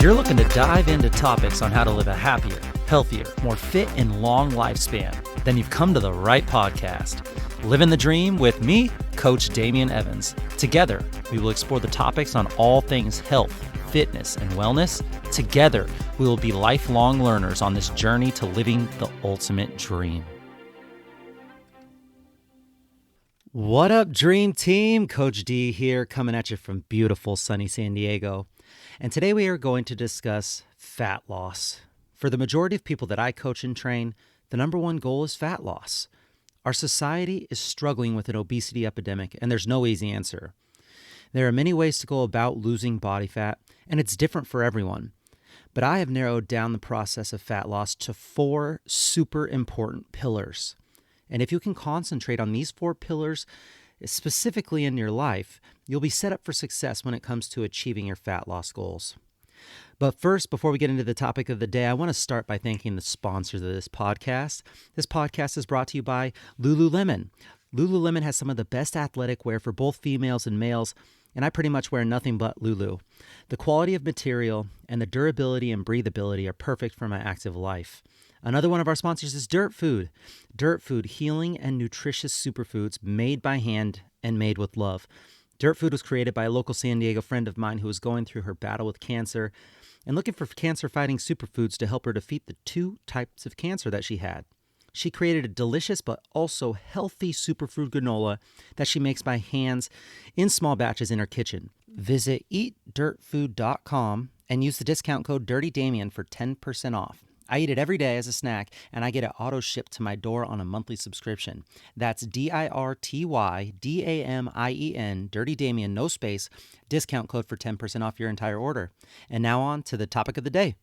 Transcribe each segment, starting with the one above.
you're looking to dive into topics on how to live a happier, healthier, more fit, and long lifespan, then you've come to the right podcast. Livin the Dream with me, Coach Damian Evans. Together, we will explore the topics on all things health, fitness, and wellness. Together, we will be lifelong learners on this journey to living the ultimate dream. What up, Dream Team? Coach D here, coming at you from beautiful sunny San Diego. And today we are going to discuss fat loss. For the majority of people that I coach and train, the number one goal is fat loss. Our society is struggling with an obesity epidemic, and there's no easy answer. There are many ways to go about losing body fat, and it's different for everyone. But I have narrowed down the process of fat loss to 4 super important pillars. And if you can concentrate on these 4 pillars, specifically in your life, you'll be set up for success when it comes to achieving your fat loss goals. But first, before we get into the topic of the day, I want to start by thanking the sponsors of this podcast. This podcast is brought to you by Lululemon. Lululemon has some of the best athletic wear for both females and males, and I pretty much wear nothing but Lulu. The quality of material and the durability and breathability are perfect for my active life. Another one of our sponsors is Dirt Food. Dirt Food, healing and nutritious superfoods made by hand and made with love. Dirt Food was created by a local San Diego friend of mine who was going through her battle with cancer and looking for cancer-fighting superfoods to help her defeat the 2 types of cancer that she had. She created a delicious but also healthy superfood granola that she makes by hands in small batches in her kitchen. Visit eatdirtfood.com and use the discount code DirtyDamian for 10% off. I eat it every day as a snack, and I get it auto-shipped to my door on a monthly subscription. That's DIRTYDAMIEN, Dirty Damian, no space, discount code for 10% off your entire order. And now on to the topic of the day.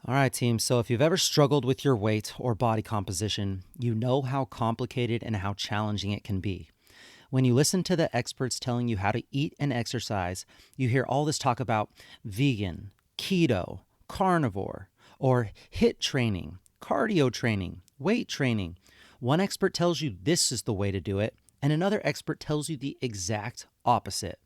All right, team. So if you've ever struggled with your weight or body composition, you know how complicated and how challenging it can be. When you listen to the experts telling you how to eat and exercise, you hear all this talk about vegan, keto, carnivore, or HIIT training, cardio training, weight training. One expert tells you this is the way to do it, and another expert tells you the exact opposite.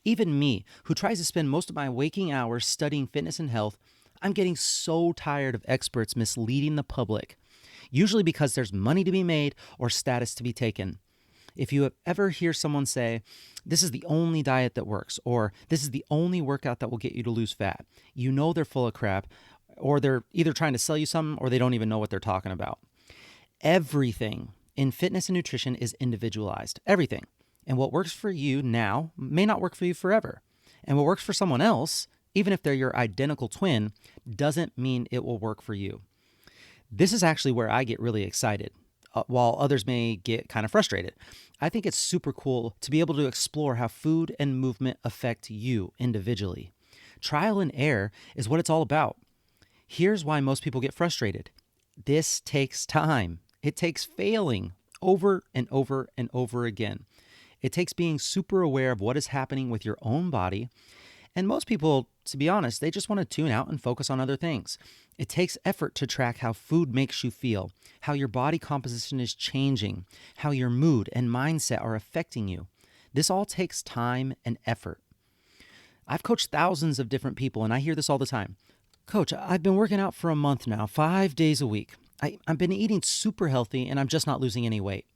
Even me, who tries to spend most of my waking hours studying fitness and health, I'm getting so tired of experts misleading the public, usually because there's money to be made or status to be taken. If you ever hear someone say, this is the only diet that works, or this is the only workout that will get you to lose fat, you know they're full of crap, or they're either trying to sell you something or they don't even know what they're talking about. Everything in fitness and nutrition is individualized, everything. And what works for you now may not work for you forever. And what works for someone else, even if they're your identical twin, doesn't mean it will work for you. This is actually where I get really excited, while others may get kind of frustrated. I think it's super cool to be able to explore how food and movement affect you individually. Trial and error is what it's all about. Here's why most people get frustrated. This takes time. It takes failing over and over and over again. It takes being super aware of what is happening with your own body. And most people, to be honest, they just want to tune out and focus on other things. It takes effort to track how food makes you feel, how your body composition is changing, how your mood and mindset are affecting you. This all takes time and effort. I've coached thousands of different people, and I hear this all the time. Coach, I've been working out for a month now, 5 days a week. I've been eating super healthy, and I'm just not losing any weight.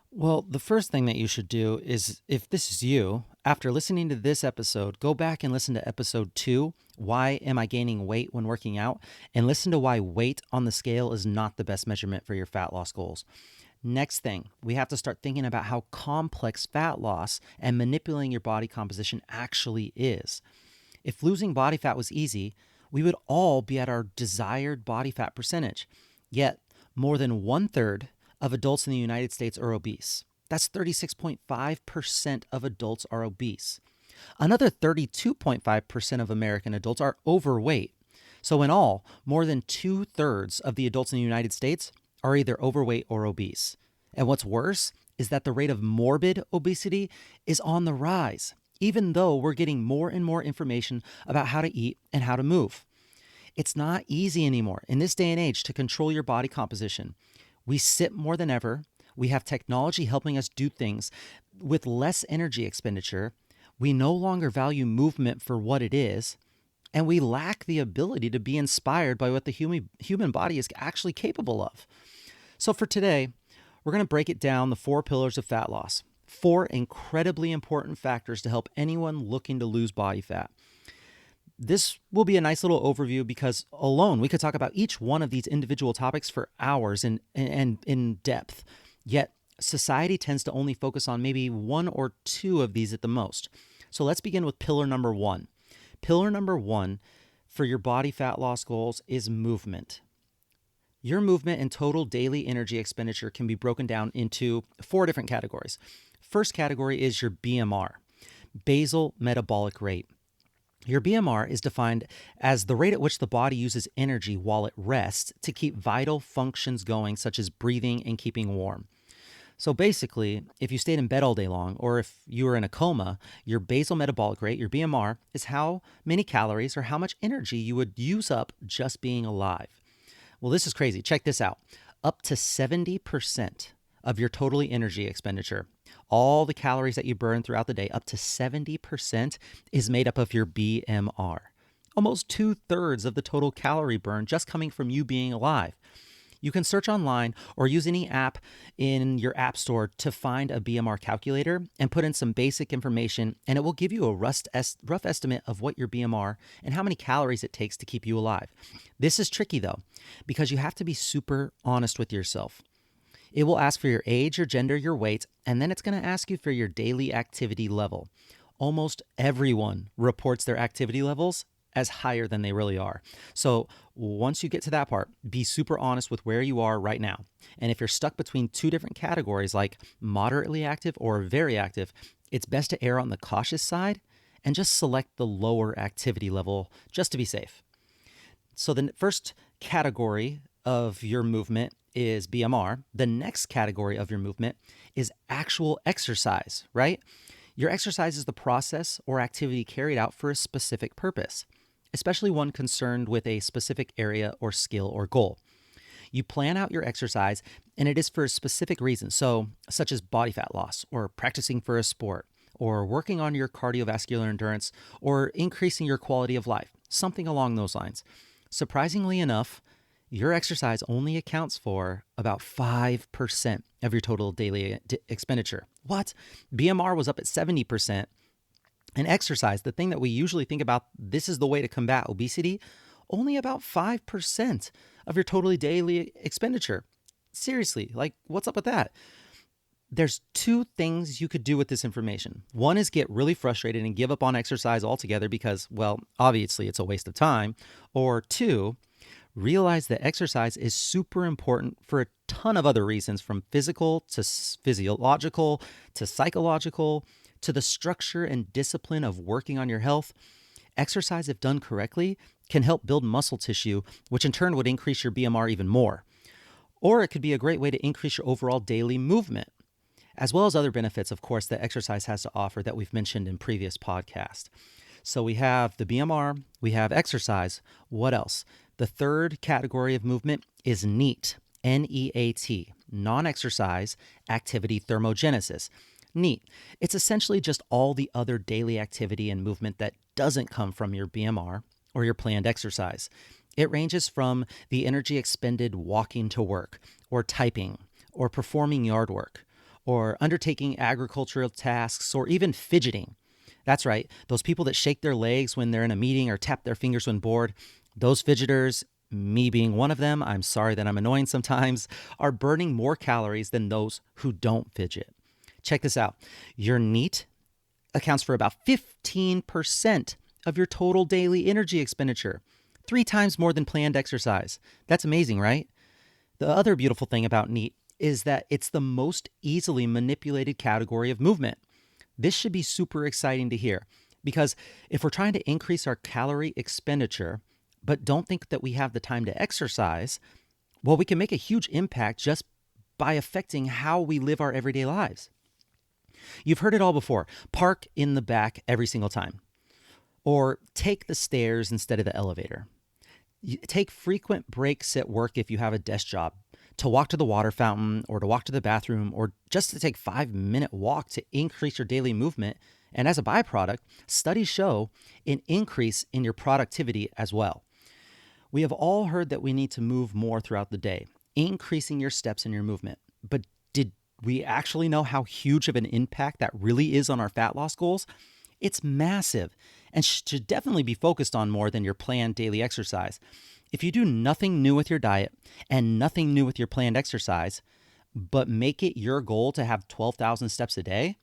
Well, the first thing that you should do is, if this is you, after listening to this episode, go back and listen to episode 2, Why Am I Gaining Weight When Working Out? And listen to why weight on the scale is not the best measurement for your fat loss goals. Next thing, we have to start thinking about how complex fat loss and manipulating your body composition actually is. If losing body fat was easy, we would all be at our desired body fat percentage. Yet, more than 1/3 of adults in the United States are obese. That's 36.5% of adults are obese. Another 32.5% of American adults are overweight. So in all, more than 2/3 of the adults in the United States are either overweight or obese. And what's worse is that the rate of morbid obesity is on the rise, even though we're getting more and more information about how to eat and how to move. It's not easy anymore in this day and age to control your body composition. We sit more than ever. We have technology helping us do things with less energy expenditure. We no longer value movement for what it is. and we lack the ability to be inspired by what the human body is actually capable of. So for today, we're going to break it down the 4 pillars of fat loss, 4 incredibly important factors to help anyone looking to lose body fat. This will be a nice little overview because alone we could talk about each one of these individual topics for hours and in depth. Yet society tends to only focus on maybe 1 or 2 of these at the most. So let's begin with pillar number 1. Pillar number 1 for your body fat loss goals is movement. Your movement and total daily energy expenditure can be broken down into 4 different categories. First category is your BMR, basal metabolic rate. Your BMR is defined as the rate at which the body uses energy while it rests to keep vital functions going, such as breathing and keeping warm. So basically, if you stayed in bed all day long, or if you were in a coma, your basal metabolic rate, your BMR, is how many calories or how much energy you would use up just being alive. Well, this is crazy. Check this out. Up to 70% of your total energy expenditure, all the calories that you burn throughout the day, up to 70% is made up of your BMR. Almost 2/3 of the total calorie burn just coming from you being alive. You can search online or use any app in your app store to find a BMR calculator and put in some basic information, and it will give you a rough estimate of what your BMR and how many calories it takes to keep you alive. This is tricky though, because you have to be super honest with yourself. It will ask for your age, your gender, your weight, and then it's going to ask you for your daily activity level. Almost everyone reports their activity levels as higher than they really are. So once you get to that part, be super honest with where you are right now. And if you're stuck between 2 different categories like moderately active or very active, it's best to err on the cautious side and just select the lower activity level just to be safe. So the first category of your movement is BMR. The next category of your movement is actual exercise, right? Your exercise is the process or activity carried out for a specific purpose, especially one concerned with a specific area or skill or goal. You plan out your exercise and it is for a specific reason, such as body fat loss or practicing for a sport or working on your cardiovascular endurance or increasing your quality of life, something along those lines. Surprisingly enough, your exercise only accounts for about 5% of your total daily expenditure. What? BMR was up at 70%. And exercise, the thing that we usually think about, this is the way to combat obesity, only about 5% of your totally daily expenditure. Seriously, like what's up with that? There's 2 things you could do with this information. One is get really frustrated and give up on exercise altogether because, well, obviously it's a waste of time. Or 2, realize that exercise is super important for a ton of other reasons, from physical to physiological to psychological to the structure and discipline of working on your health. Exercise, if done correctly, can help build muscle tissue, which in turn would increase your BMR even more. Or it could be a great way to increase your overall daily movement, as well as other benefits, of course, that exercise has to offer that we've mentioned in previous podcasts. So we have the BMR, we have exercise. What else? The third category of movement is NEAT, N-E-A-T, non-exercise activity thermogenesis. NEAT. It's essentially just all the other daily activity and movement that doesn't come from your BMR or your planned exercise. It ranges from the energy expended walking to work, or typing, or performing yard work, or undertaking agricultural tasks, or even fidgeting. That's right, those people that shake their legs when they're in a meeting or tap their fingers when bored, those fidgeters, me being one of them, I'm sorry that I'm annoying sometimes, are burning more calories than those who don't fidget. Check this out. Your NEAT accounts for about 15% of your total daily energy expenditure, 3 times more than planned exercise. That's amazing, right? The other beautiful thing about NEAT is that it's the most easily manipulated category of movement. This should be super exciting to hear because if we're trying to increase our calorie expenditure, but don't think that we have the time to exercise, well, we can make a huge impact just by affecting how we live our everyday lives. You've heard it all before. Park in the back every single time. Or take the stairs instead of the elevator. Take frequent breaks at work if you have a desk job, to walk to the water fountain or to walk to the bathroom or just to take 5-minute walk to increase your daily movement And as a byproduct, studies show an increase in your productivity as well. We have all heard that we need to move more throughout the day, increasing your steps and your movement. But did we actually know how huge of an impact that really is on our fat loss goals? It's massive and should definitely be focused on more than your planned daily exercise. If you do nothing new with your diet and nothing new with your planned exercise, but make it your goal to have 12,000 steps a day,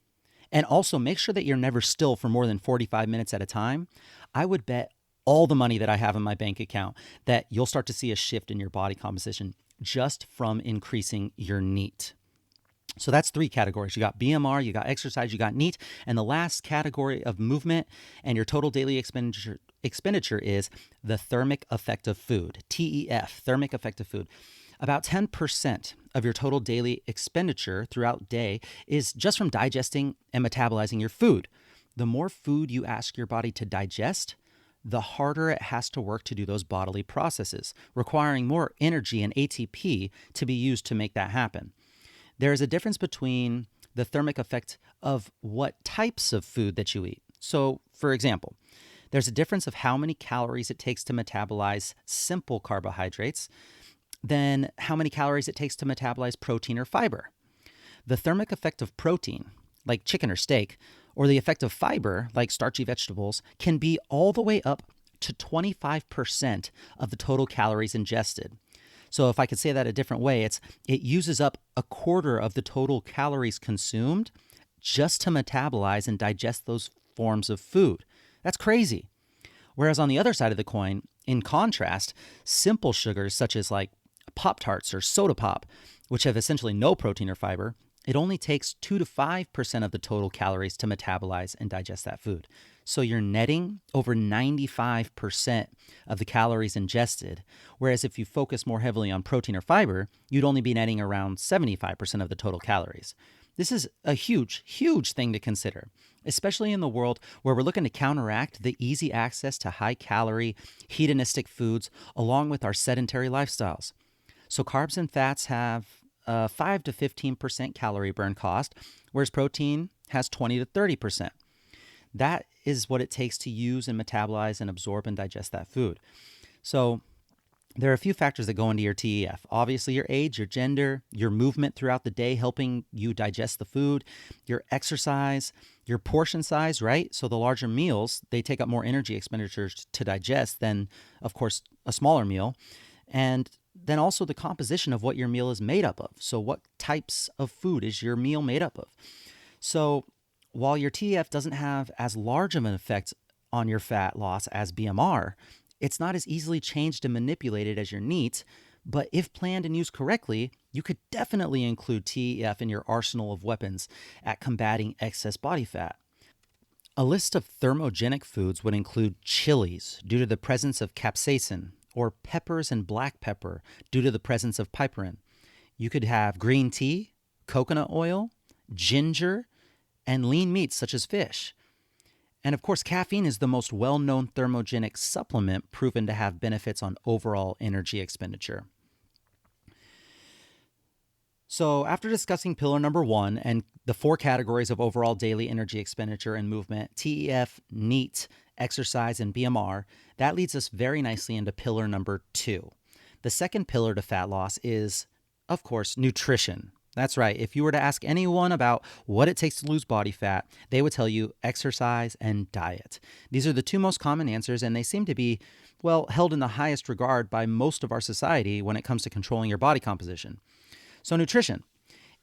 and also make sure that you're never still for more than 45 minutes at a time, I would bet all the money that I have in my bank account that you'll start to see a shift in your body composition just from increasing your NEAT. So that's 3 categories. You got BMR, you got exercise, you got NEAT, and the last category of movement and your total daily expenditure is the thermic effect of food, TEF, thermic effect of food. About 10% of your total daily expenditure throughout the day is just from digesting and metabolizing your food. The more food you ask your body to digest, the harder it has to work to do those bodily processes, requiring more energy and ATP to be used to make that happen. There is a difference between the thermic effect of what types of food that you eat. So, for example, there's a difference of how many calories it takes to metabolize simple carbohydrates than how many calories it takes to metabolize protein or fiber. The thermic effect of protein, like chicken or steak, or the effect of fiber, like starchy vegetables, can be all the way up to 25% of the total calories ingested. So if I could say that a different way, it uses up a quarter of the total calories consumed just to metabolize and digest those forms of food. That's crazy. Whereas on the other side of the coin, in contrast, simple sugars such as like Pop-Tarts or soda pop, which have essentially no protein or fiber, it only takes 2 to 5% of the total calories to metabolize and digest that food. So you're netting over 95% of the calories ingested, whereas if you focus more heavily on protein or fiber, you'd only be netting around 75% of the total calories. This is a huge, huge thing to consider, especially in the world where we're looking to counteract the easy access to high-calorie, hedonistic foods along with our sedentary lifestyles. So carbs and fats have a 5 to 15% calorie burn cost, whereas protein has 20 to 30%. That is what it takes to use and metabolize and absorb and digest that food. So there are a few factors that go into your TEF. Obviously, your age, your gender, your movement throughout the day helping you digest the food, your exercise, your portion size, right? So the larger meals, they take up more energy expenditures to digest than, of course, a smaller meal. And then also the composition of what your meal is made up of. So what types of food is your meal made up of? So while your TEF doesn't have as large of an effect on your fat loss as BMR, it's not as easily changed and manipulated as your NEAT, but if planned and used correctly, you could definitely include TEF in your arsenal of weapons at combating excess body fat. A list of thermogenic foods would include chilies due to the presence of capsaicin, or peppers and black pepper due to the presence of piperine. You could have green tea, coconut oil, ginger, and lean meats such as fish. And of course, caffeine is the most well-known thermogenic supplement proven to have benefits on overall energy expenditure. So after discussing pillar number 1 and the 4 categories of overall daily energy expenditure and movement, TEF, NEAT, exercise, and BMR, that leads us very nicely into pillar number 2. The second pillar to fat loss is, of course, nutrition. That's right. If you were to ask anyone about what it takes to lose body fat, they would tell you exercise and diet. These are the 2 most common answers, and they seem to be, well, held in the highest regard by most of our society when it comes to controlling your body composition. So nutrition,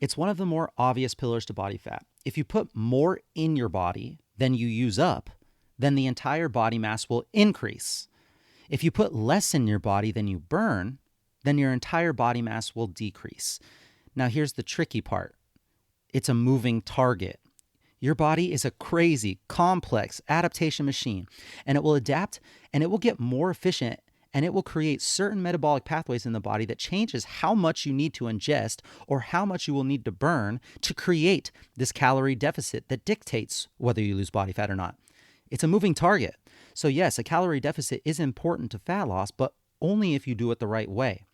it's one of the more obvious pillars to body fat. If you put more in your body than you use up, then the entire body mass will increase. If you put less in your body than you burn, then your entire body mass will decrease. Now here's the tricky part. It's a moving target. Your body is a crazy, complex adaptation machine, and it will adapt and it will get more efficient, and it will create certain metabolic pathways in the body that changes how much you need to ingest or how much you will need to burn to create this calorie deficit that dictates whether you lose body fat or not. It's a moving target. So yes, a calorie deficit is important to fat loss, but only if you do it the right way.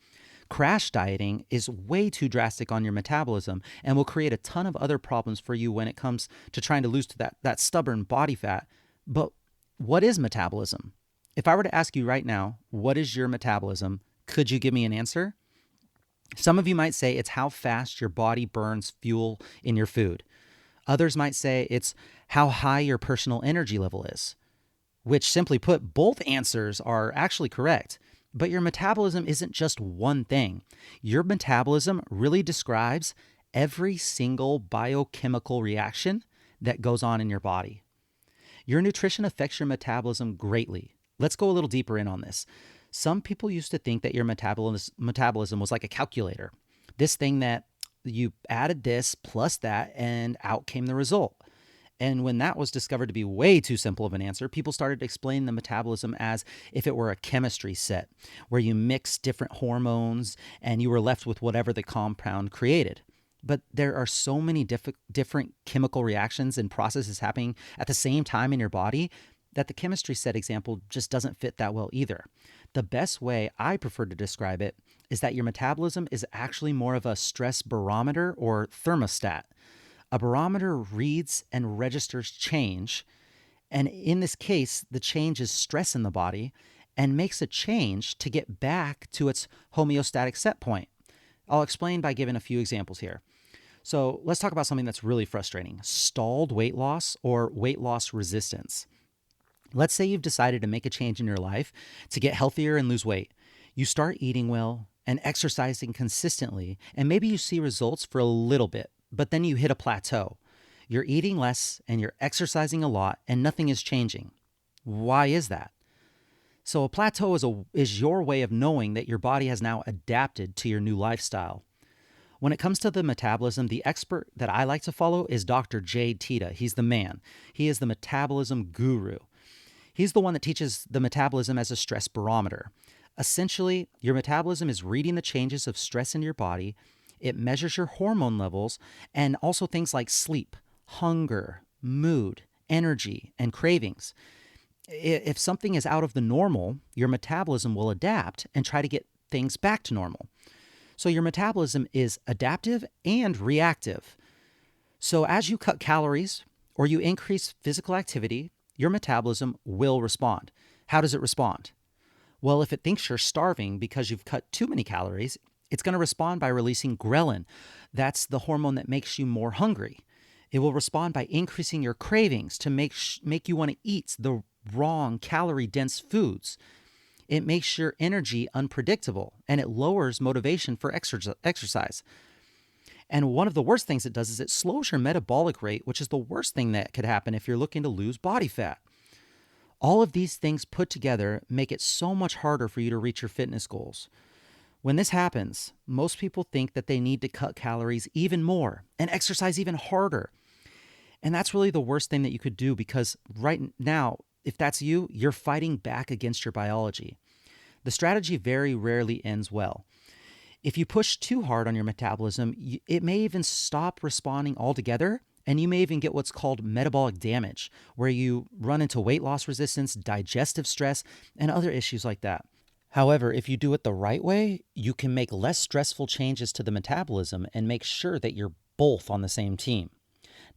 Crash dieting is way too drastic on your metabolism and will create a ton of other problems for you when it comes to trying to lose to that stubborn body fat. But what is metabolism? If I were to ask you right now, what is your metabolism? Could you give me an answer? Some of you might say it's how fast your body burns fuel in your food. Others might say it's how high your personal energy level is, which simply put, both answers are actually correct. But your metabolism isn't just one thing. Your metabolism really describes every single biochemical reaction that goes on in your body. Your nutrition affects your metabolism greatly. Let's go a little deeper in on this. Some people used to think that your metabolism was like a calculator. This thing that you added this plus that and out came the result. And when that was discovered to be way too simple of an answer, people started to explain the metabolism as if it were a chemistry set where you mix different hormones and you were left with whatever the compound created. But there are so many different chemical reactions and processes happening at the same time in your body that the chemistry set example just doesn't fit that well either. The best way I prefer to describe it is that your metabolism is actually more of a stress barometer or thermostat. A barometer reads and registers change, and in this case, the change is stress in the body and makes a change to get back to its homeostatic set point. I'll explain by giving a few examples here. So let's talk about something that's really frustrating: stalled weight loss or weight loss resistance. Let's say you've decided to make a change in your life to get healthier and lose weight. You start eating well and exercising consistently, and maybe you see results for a little bit, but then you hit a plateau. You're eating less and you're exercising a lot and nothing is changing. Why is that? So a plateau is your way of knowing that your body has now adapted to your new lifestyle. When it comes to the metabolism, the expert that I like to follow is Dr. Jade Teta. He's the man. He is the metabolism guru. He's the one that teaches the metabolism as a stress barometer. Essentially, your metabolism is reading the changes of stress in your body. It measures your hormone levels and also things like sleep, hunger, mood, energy, and cravings. If something is out of the normal, your metabolism will adapt and try to get things back to normal. So your metabolism is adaptive and reactive. So as you cut calories or you increase physical activity, your metabolism will respond. How does it respond? Well, if it thinks you're starving because you've cut too many calories, it's going to respond by releasing ghrelin. That's the hormone that makes you more hungry. It will respond by increasing your cravings to make you want to eat the wrong calorie-dense foods. It makes your energy unpredictable, and it lowers motivation for exercise. And one of the worst things it does is it slows your metabolic rate, which is the worst thing that could happen if you're looking to lose body fat. All of these things put together make it so much harder for you to reach your fitness goals. When this happens, most people think that they need to cut calories even more and exercise even harder. And that's really the worst thing that you could do, because right now, if that's you, you're fighting back against your biology. The strategy very rarely ends well. If you push too hard on your metabolism, it may even stop responding altogether, and you may even get what's called metabolic damage, where you run into weight loss resistance, digestive stress, and other issues like that. However, if you do it the right way, you can make less stressful changes to the metabolism and make sure that you're both on the same team.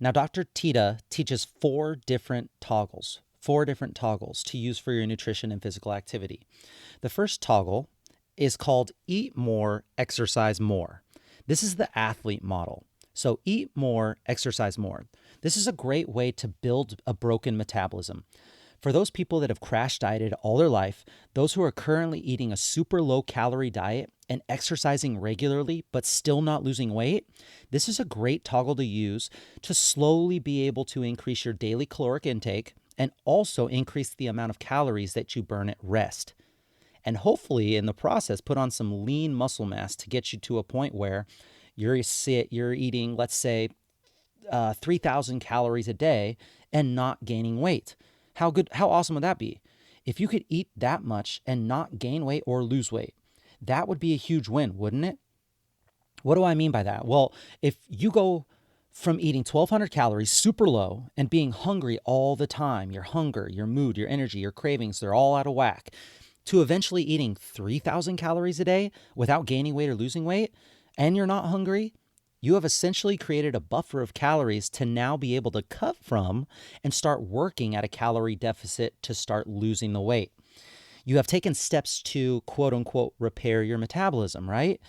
Now, Dr. Teta teaches four different toggles to use for your nutrition and physical activity. The first toggle is called Eat More, Exercise More. This is the athlete model. So eat more, exercise more. This is a great way to build a broken metabolism. For those people that have crash dieted all their life, those who are currently eating a super low calorie diet and exercising regularly but still not losing weight, this is a great toggle to use to slowly be able to increase your daily caloric intake and also increase the amount of calories that you burn at rest. And hopefully in the process, put on some lean muscle mass to get you to a point where you're eating, let's say, 3,000 calories a day and not gaining weight. How awesome would that be? If you could eat that much and not gain weight or lose weight, that would be a huge win, wouldn't it? What do I mean by that? Well, if you go from eating 1,200 calories super low and being hungry all the time, your hunger, your mood, your energy, your cravings, they're all out of whack. to eventually eating 3,000 calories a day without gaining weight or losing weight, and you're not hungry, you have essentially created a buffer of calories to now be able to cut from and start working at a calorie deficit to start losing the weight. You have taken steps to quote unquote repair your metabolism, right?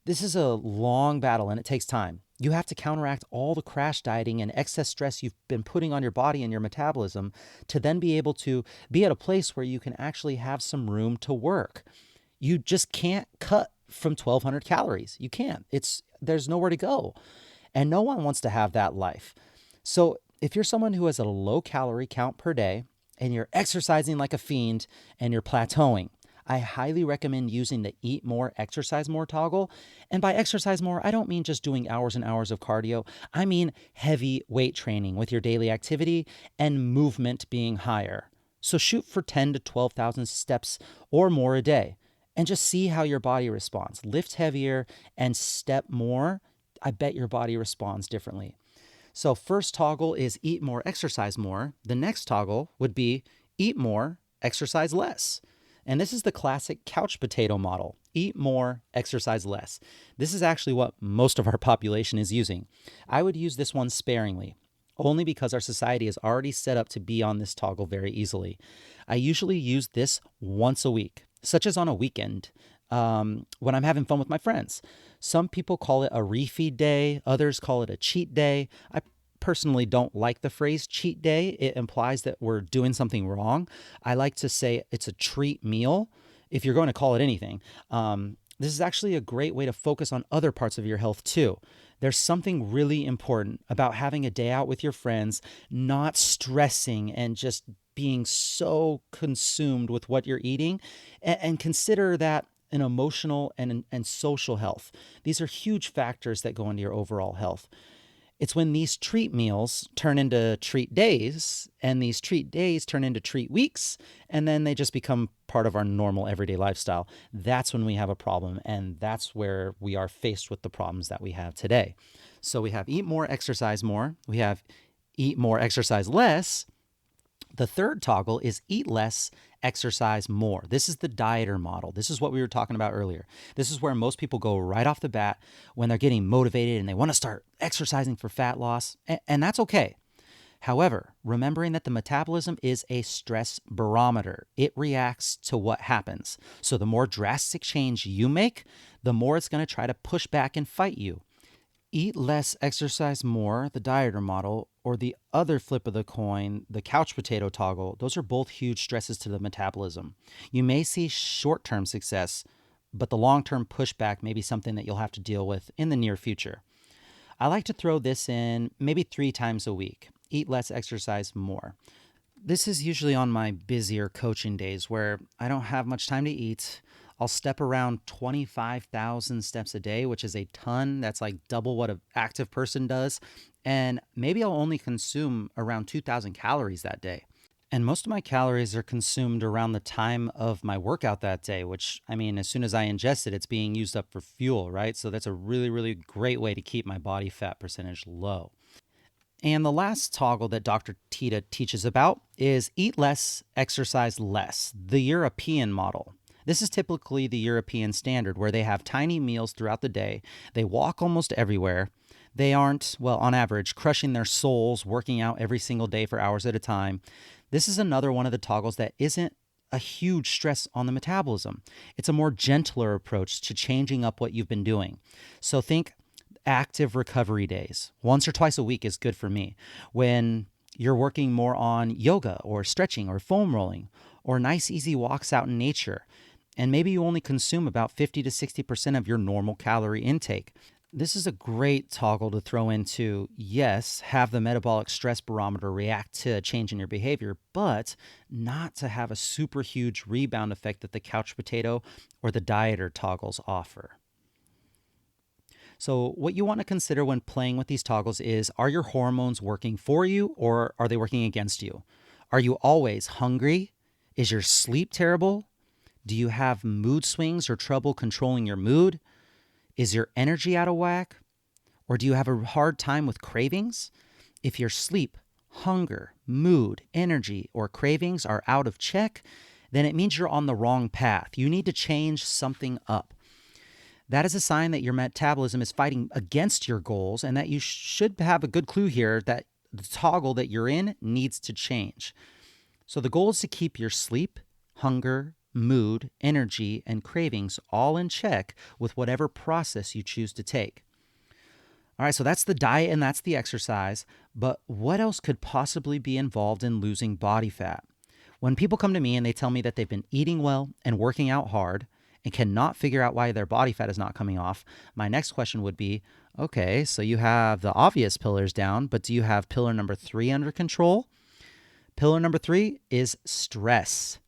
This is a long battle and it takes time. You have to counteract all the crash dieting and excess stress you've been putting on your body and your metabolism to then be able to be at a place where you can actually have some room to work. You just can't cut from 1,200 calories. You can't. There's nowhere to go. And no one wants to have that life. So if you're someone who has a low calorie count per day and you're exercising like a fiend and you're plateauing, I highly recommend using the Eat More, Exercise More toggle. And by exercise more, I don't mean just doing hours and hours of cardio. I mean heavy weight training with your daily activity and movement being higher. So shoot for 10 to 12,000 steps or more a day and just see how your body responds. Lift heavier and step more. I bet your body responds differently. So first toggle is Eat More, Exercise More. The next toggle would be Eat More, Exercise Less. And this is the classic couch potato model. Eat more, exercise less. This is actually what most of our population is using. I would use this one sparingly, only because our society is already set up to be on this toggle very easily. I usually use this once a week, such as on a weekend, when I'm having fun with my friends. Some people call it a refeed day. Others call it a cheat day. I personally don't like the phrase cheat day. It implies that we're doing something wrong. I like to say it's a treat meal, if you're going to call it anything. This is actually a great way to focus on other parts of your health too. There's something really important about having a day out with your friends, not stressing and just being so consumed with what you're eating, and consider that an emotional and social health. These are huge factors that go into your overall health. It's when these treat meals turn into treat days, and these treat days turn into treat weeks, and then they just become part of our normal everyday lifestyle. That's when we have a problem, and that's where we are faced with the problems that we have today. So we have Eat More, Exercise More. We have Eat More, Exercise Less. The third toggle is Eat Less, Exercise More. This is the dieter model. This is what we were talking about earlier. This is where most people go right off the bat when they're getting motivated and they want to start exercising for fat loss, and that's okay. However, remembering that the metabolism is a stress barometer, it reacts to what happens. So the more drastic change you make, the more it's going to try to push back and fight you. Eat less, exercise more, the dieter model, or the other flip of the coin, the couch potato toggle, those are both huge stresses to the metabolism. You may see short-term success, but the long-term pushback may be something that you'll have to deal with in the near future. I like to throw this in maybe 3 times a week. Eat less, exercise more. This is usually on my busier coaching days where I don't have much time to eat. I'll step around 25,000 steps a day, which is a ton. That's like double what an active person does. And maybe I'll only consume around 2,000 calories that day. And most of my calories are consumed around the time of my workout that day, which, I mean, as soon as I ingest it, it's being used up for fuel, right? So that's a really, really great way to keep my body fat percentage low. And the last toggle that Dr. Teta teaches about is Eat Less, Exercise Less, the European model. This is typically the European standard where they have tiny meals throughout the day. They walk almost everywhere. They aren't, well, on average, crushing their souls, working out every single day for hours at a time. This is another one of the toggles that isn't a huge stress on the metabolism. It's a more gentler approach to changing up what you've been doing. So think active recovery days. Once or twice a week is good for me. When you're working more on yoga or stretching or foam rolling or nice easy walks out in nature, and maybe you only consume about 50 to 60% of your normal calorie intake. This is a great toggle to throw into, yes, have the metabolic stress barometer react to a change in your behavior, but not to have a super huge rebound effect that the couch potato or the dieter toggles offer. So what you want to consider when playing with these toggles is, are your hormones working for you or are they working against you? Are you always hungry? Is your sleep terrible? Do you have mood swings or trouble controlling your mood? Is your energy out of whack? Or do you have a hard time with cravings? If your sleep, hunger, mood, energy, or cravings are out of check, then it means you're on the wrong path. You need to change something up. That is a sign that your metabolism is fighting against your goals and that you should have a good clue here that the toggle that you're in needs to change. So the goal is to keep your sleep, hunger, mood, energy, and cravings all in check with whatever process you choose to take. All right, so that's the diet and that's the exercise, but what else could possibly be involved in losing body fat? When people come to me and they tell me that they've been eating well and working out hard and cannot figure out why their body fat is not coming off, my next question would be, okay, so you have the obvious pillars down, but do you have pillar number 3 under control? Pillar number 3 is stress.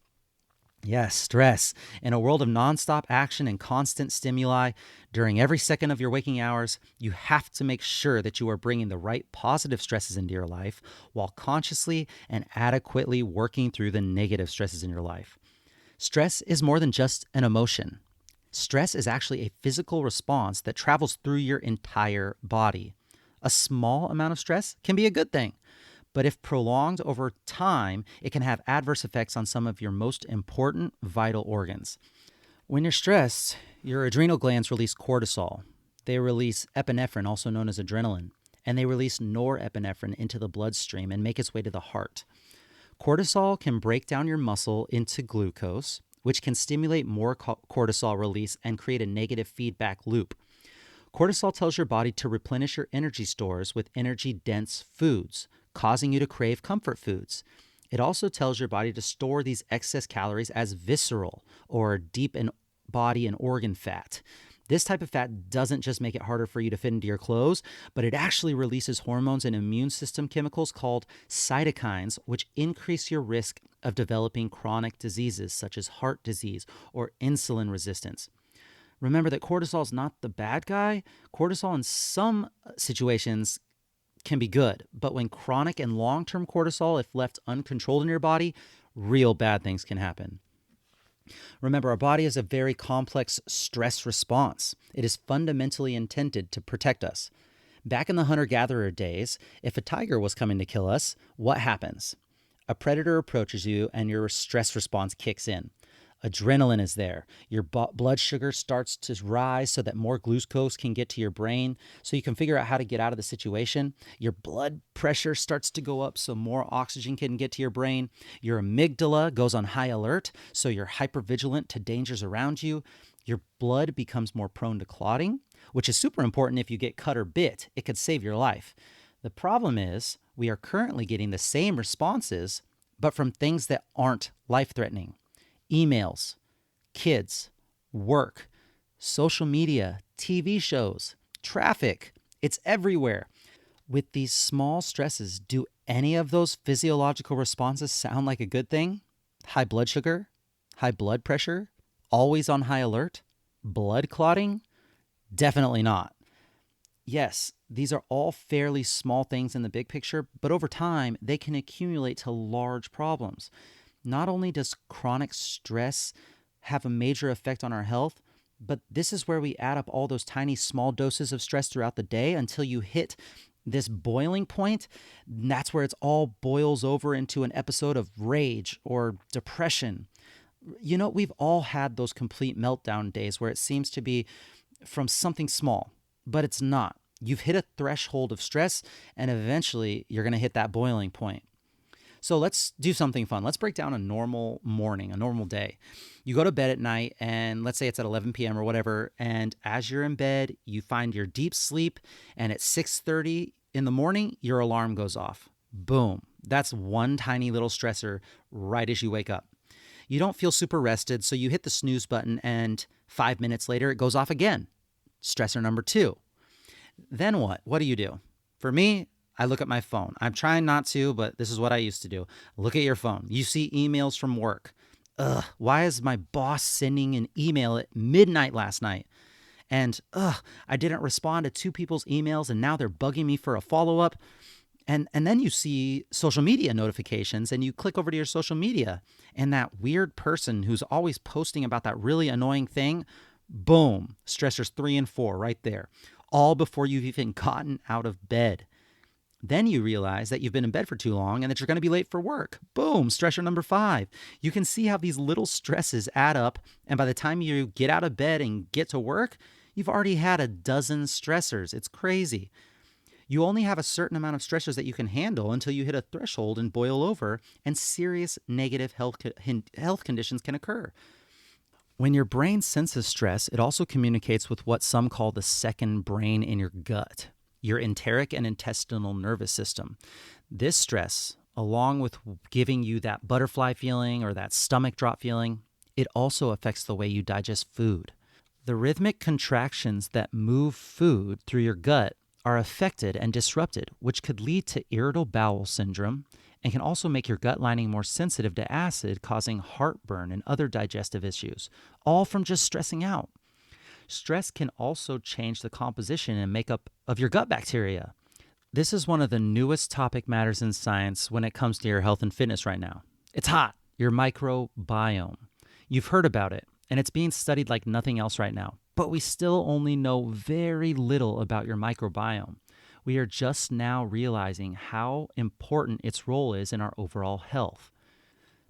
Yes, stress. In a world of nonstop action and constant stimuli, during every second of your waking hours, you have to make sure that you are bringing the right positive stresses into your life while consciously and adequately working through the negative stresses in your life. Stress is more than just an emotion. Stress is actually a physical response that travels through your entire body. A small amount of stress can be a good thing, but if prolonged over time, it can have adverse effects on some of your most important vital organs. When you're stressed, your adrenal glands release cortisol. They release epinephrine, also known as adrenaline, and they release norepinephrine into the bloodstream and make its way to the heart. Cortisol can break down your muscle into glucose, which can stimulate more cortisol release and create a negative feedback loop. Cortisol tells your body to replenish your energy stores with energy-dense foods, causing you to crave comfort foods. It also tells your body to store these excess calories as visceral or deep in body and organ fat. This type of fat doesn't just make it harder for you to fit into your clothes, but it actually releases hormones and immune system chemicals called cytokines, which increase your risk of developing chronic diseases such as heart disease or insulin resistance. Remember that cortisol is not the bad guy. Cortisol in some situations can be good, but when chronic and long-term cortisol, if left uncontrolled in your body, real bad things can happen. Remember, our body is a very complex stress response. It is fundamentally intended to protect us. Back in the hunter-gatherer days, if a tiger was coming to kill us, what happens? A predator approaches you and your stress response kicks in. Adrenaline is there. Your blood sugar starts to rise so that more glucose can get to your brain so you can figure out how to get out of the situation. Your blood pressure starts to go up so more oxygen can get to your brain. Your amygdala goes on high alert so you're hypervigilant to dangers around you. Your blood becomes more prone to clotting, which is super important if you get cut or bit. It could save your life. The problem is we are currently getting the same responses, but from things that aren't life-threatening. Emails, kids, work, social media, TV shows, traffic. It's everywhere. With these small stresses, do any of those physiological responses sound like a good thing? High blood sugar, high blood pressure, always on high alert, blood clotting? Definitely not. Yes, these are all fairly small things in the big picture, but over time, they can accumulate to large problems. Not only does chronic stress have a major effect on our health, but this is where we add up all those tiny small doses of stress throughout the day until you hit this boiling point. That's where it's all boils over into an episode of rage or depression. You know, we've all had those complete meltdown days where it seems to be from something small, but it's not. You've hit a threshold of stress and eventually you're going to hit that boiling point. So let's do something fun. Let's break down a normal morning, a normal day. You go to bed at night and let's say it's at 11 p.m. or whatever. And as you're in bed, you find your deep sleep and at 6:30 in the morning, your alarm goes off. Boom. That's one tiny little stressor right as you wake up. You don't feel super rested, so you hit the snooze button and 5 minutes later, it goes off again. Stressor number 2. Then what? What do? For me, I look at my phone. I'm trying not to, but this is what I used to do. Look at your phone. You see emails from work. Why is my boss sending an email at midnight last night? And I didn't respond to 2 people's emails and now they're bugging me for a follow-up. And then you see social media notifications and you click over to your social media and that weird person who's always posting about that really annoying thing, boom, stressors 3 and 4 right there, all before you've even gotten out of bed. Then you realize that you've been in bed for too long and that you're going to be late for work. Boom, stressor number 5. You can see how these little stresses add up, and by the time you get out of bed and get to work, you've already had a dozen stressors. It's crazy. You only have a certain amount of stressors that you can handle until you hit a threshold and boil over, and serious negative health conditions can occur. When your brain senses stress, it also communicates with what some call the second brain in your gut, your enteric and intestinal nervous system. This stress, along with giving you that butterfly feeling or that stomach drop feeling, it also affects the way you digest food. The rhythmic contractions that move food through your gut are affected and disrupted, which could lead to irritable bowel syndrome and can also make your gut lining more sensitive to acid, causing heartburn and other digestive issues, all from just stressing out. Stress can also change the composition and makeup of your gut bacteria. This is one of the newest topic matters in science when it comes to your health and fitness right now. It's hot, your microbiome. You've heard about it, and it's being studied like nothing else right now. But we still only know very little about your microbiome. We are just now realizing how important its role is in our overall health.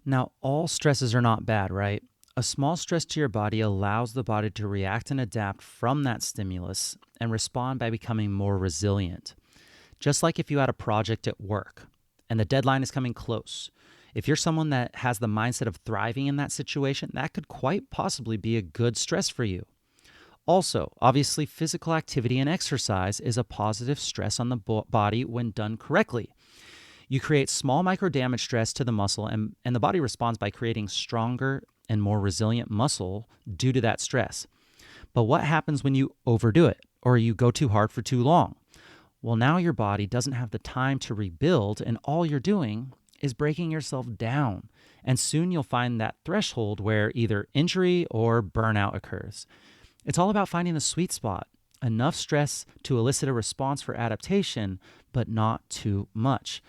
Now, all stresses are not bad, right? A small stress to your body allows the body to react and adapt from that stimulus and respond by becoming more resilient. Just like if you had a project at work and the deadline is coming close. If you're someone that has the mindset of thriving in that situation, that could quite possibly be a good stress for you. Also, obviously, physical activity and exercise is a positive stress on the body when done correctly. You create small micro damage stress to the muscle, and the body responds by creating stronger and more resilient muscle due to that stress. But what happens when you overdo it or you go too hard for too long? Well, now your body doesn't have the time to rebuild, and all you're doing is breaking yourself down. And soon you'll find that threshold where either injury or burnout occurs. It's all about finding the sweet spot, enough stress to elicit a response for adaptation, but not too much.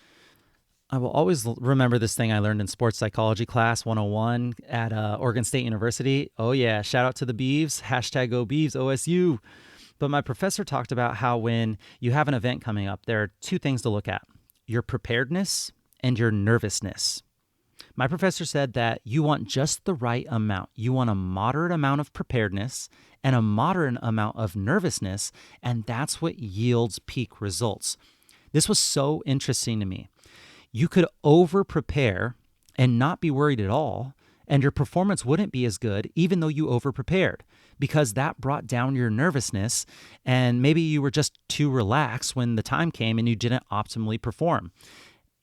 I will always remember this thing I learned in sports psychology class 101 at Oregon State University. Oh yeah, shout out to the Beavs, #Go Beavs, OSU. But my professor talked about how when you have an event coming up, there are two things to look at: your preparedness and your nervousness. My professor said that you want just the right amount. You want a moderate amount of preparedness and a moderate amount of nervousness, and that's what yields peak results. This was so interesting to me. You could over-prepare and not be worried at all, and your performance wouldn't be as good even though you over-prepared, because that brought down your nervousness, and maybe you were just too relaxed when the time came and you didn't optimally perform.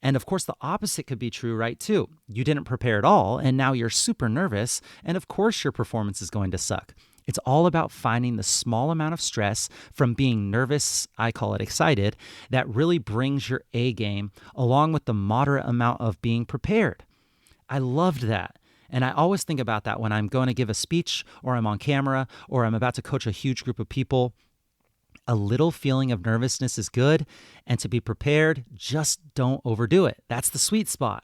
And of course, the opposite could be true, right, too. You didn't prepare at all, and now you're super nervous, and of course your performance is going to suck. It's all about finding the small amount of stress from being nervous, I call it excited, that really brings your A game, along with the moderate amount of being prepared. I loved that. And I always think about that when I'm going to give a speech, or I'm on camera, or I'm about to coach a huge group of people. A little feeling of nervousness is good, and to be prepared, just don't overdo it. That's the sweet spot.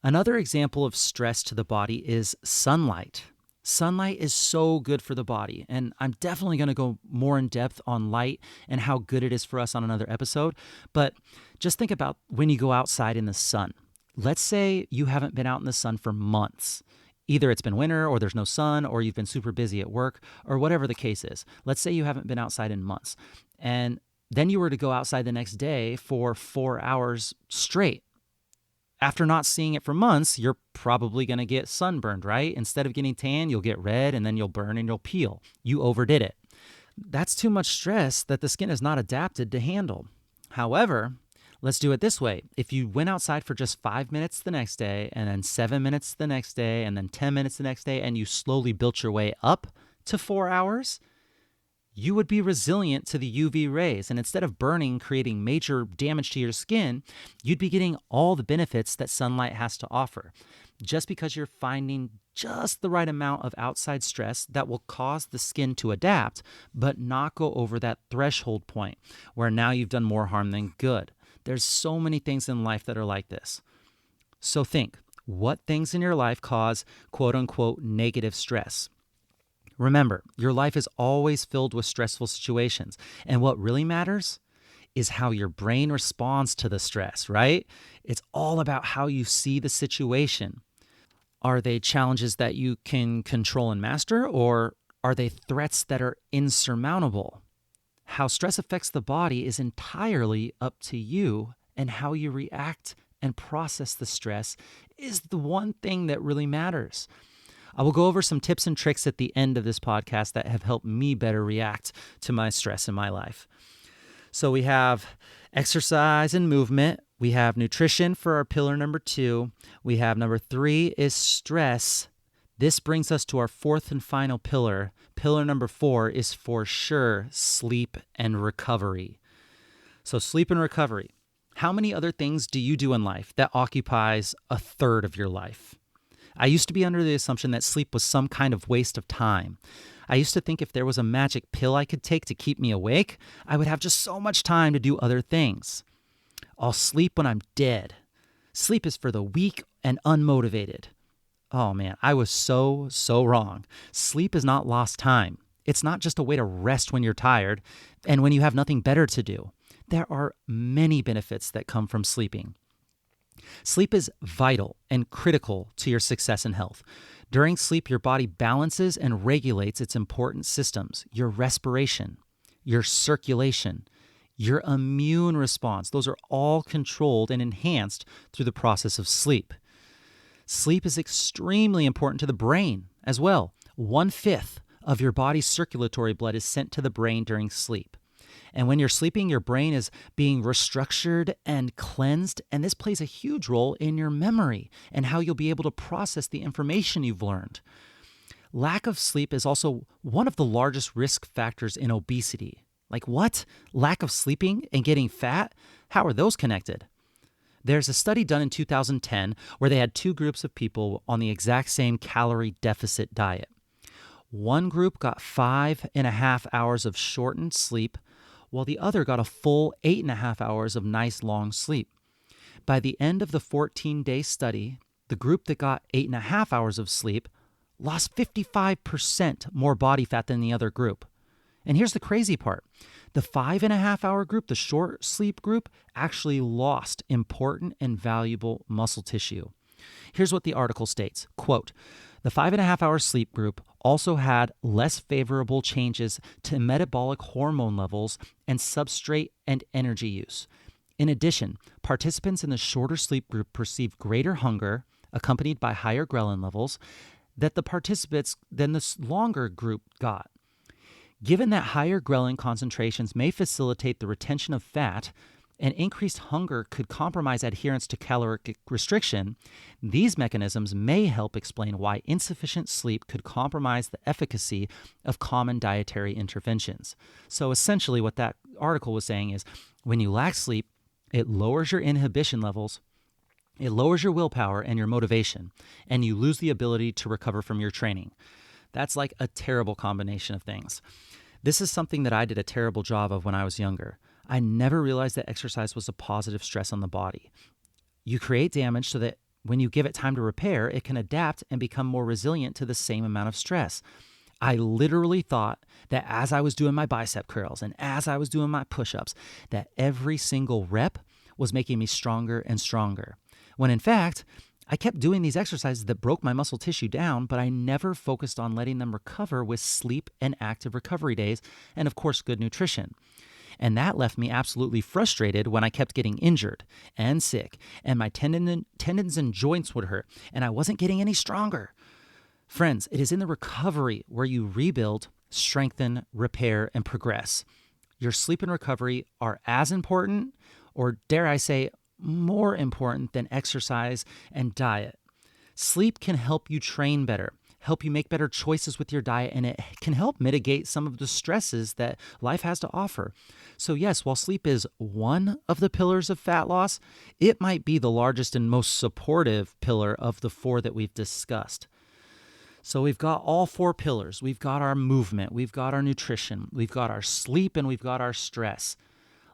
Another example of stress to the body is sunlight. Sunlight is so good for the body, and I'm definitely going to go more in depth on light and how good it is for us on another episode. But just think about when you go outside in the sun. Let's say you haven't been out in the sun for months. Either it's been winter or there's no sun, or you've been super busy at work, or whatever the case is. Let's say you haven't been outside in months, and then you were to go outside the next day for 4 hours straight. After not seeing it for months, you're probably going to get sunburned, right? Instead of getting tan, you'll get red, and then you'll burn and you'll peel. You overdid it. That's too much stress that the skin is not adapted to handle. However, let's do it this way. If you went outside for just 5 minutes the next day, and then 7 minutes the next day, and then 10 minutes the next day, and you slowly built your way up to 4 hours, you would be resilient to the UV rays. And instead of burning, creating major damage to your skin, you'd be getting all the benefits that sunlight has to offer. Just because you're finding just the right amount of outside stress that will cause the skin to adapt, but not go over that threshold point where now you've done more harm than good. There's so many things in life that are like this. So think, what things in your life cause quote unquote negative stress? Remember, your life is always filled with stressful situations. And what really matters is how your brain responds to the stress, right? It's all about how you see the situation. Are they challenges that you can control and master, or are they threats that are insurmountable? How stress affects the body is entirely up to you, and how you react and process the stress is the one thing that really matters. I will go over some tips and tricks at the end of this podcast that have helped me better react to my stress in my life. So we have exercise and movement. We have nutrition for our pillar number 2. We have number 3 is stress. This brings us to our 4th and final pillar. Pillar number 4 is for sure sleep and recovery. So sleep and recovery. How many other things do you do in life that occupies a third of your life? I used to be under the assumption that sleep was some kind of waste of time. I used to think if there was a magic pill I could take to keep me awake, I would have just so much time to do other things. I'll sleep when I'm dead. Sleep is for the weak and unmotivated. Oh man, I was so wrong. Sleep is not lost time. It's not just a way to rest when you're tired and when you have nothing better to do. There are many benefits that come from sleeping. Sleep is vital and critical to your success and health. During sleep, your body balances and regulates its important systems, your respiration, your circulation, your immune response. Those are all controlled and enhanced through the process of sleep. Sleep is extremely important to the brain as well. 1/5 of your body's circulatory blood is sent to the brain during sleep. And when you're sleeping, your brain is being restructured and cleansed, and this plays a huge role in your memory and how you'll be able to process the information you've learned. Lack of sleep is also one of the largest risk factors in obesity. Like what? Lack of sleeping and getting fat? How are those connected? There's a study done in 2010 where they had 2 groups of people on the exact same calorie deficit diet. One group got 5.5 hours of shortened sleep, while the other got a full 8.5 hours of nice long sleep. By the end of the 14-day study, the group that got 8.5 hours of sleep lost 55% more body fat than the other group. And here's the crazy part. The 5.5 hour group, the short sleep group, actually lost important and valuable muscle tissue. Here's what the article states, quote, "The 5.5 hour sleep group also had less favorable changes to metabolic hormone levels and substrate and energy use. In addition, participants in the shorter sleep group perceived greater hunger, accompanied by higher ghrelin levels, that the participants than the longer group got. Given that higher ghrelin concentrations may facilitate the retention of fat, and increased hunger could compromise adherence to caloric restriction, these mechanisms may help explain why insufficient sleep could compromise the efficacy of common dietary interventions." So essentially what that article was saying is when you lack sleep, it lowers your inhibition levels, it lowers your willpower and your motivation, and you lose the ability to recover from your training. That's like a terrible combination of things. This is something that I did a terrible job of when I was younger. I never realized that exercise was a positive stress on the body. You create damage so that when you give it time to repair, it can adapt and become more resilient to the same amount of stress. I literally thought that as I was doing my bicep curls and as I was doing my push-ups, that every single rep was making me stronger and stronger. When in fact, I kept doing these exercises that broke my muscle tissue down, but I never focused on letting them recover with sleep and active recovery days, and of course, good nutrition. And that left me absolutely frustrated when I kept getting injured and sick, and my tendons and joints would hurt, and I wasn't getting any stronger. Friends, it is in the recovery where you rebuild, strengthen, repair, and progress. Your sleep and recovery are as important, or dare I say, more important than exercise and diet. Sleep can help you train better, help you make better choices with your diet, and it can help mitigate some of the stresses that life has to offer. So yes, while sleep is one of the pillars of fat loss, it might be the largest and most supportive pillar of the 4 that we've discussed. So we've got all 4 pillars. We've got our movement, we've got our nutrition, we've got our sleep, and we've got our stress.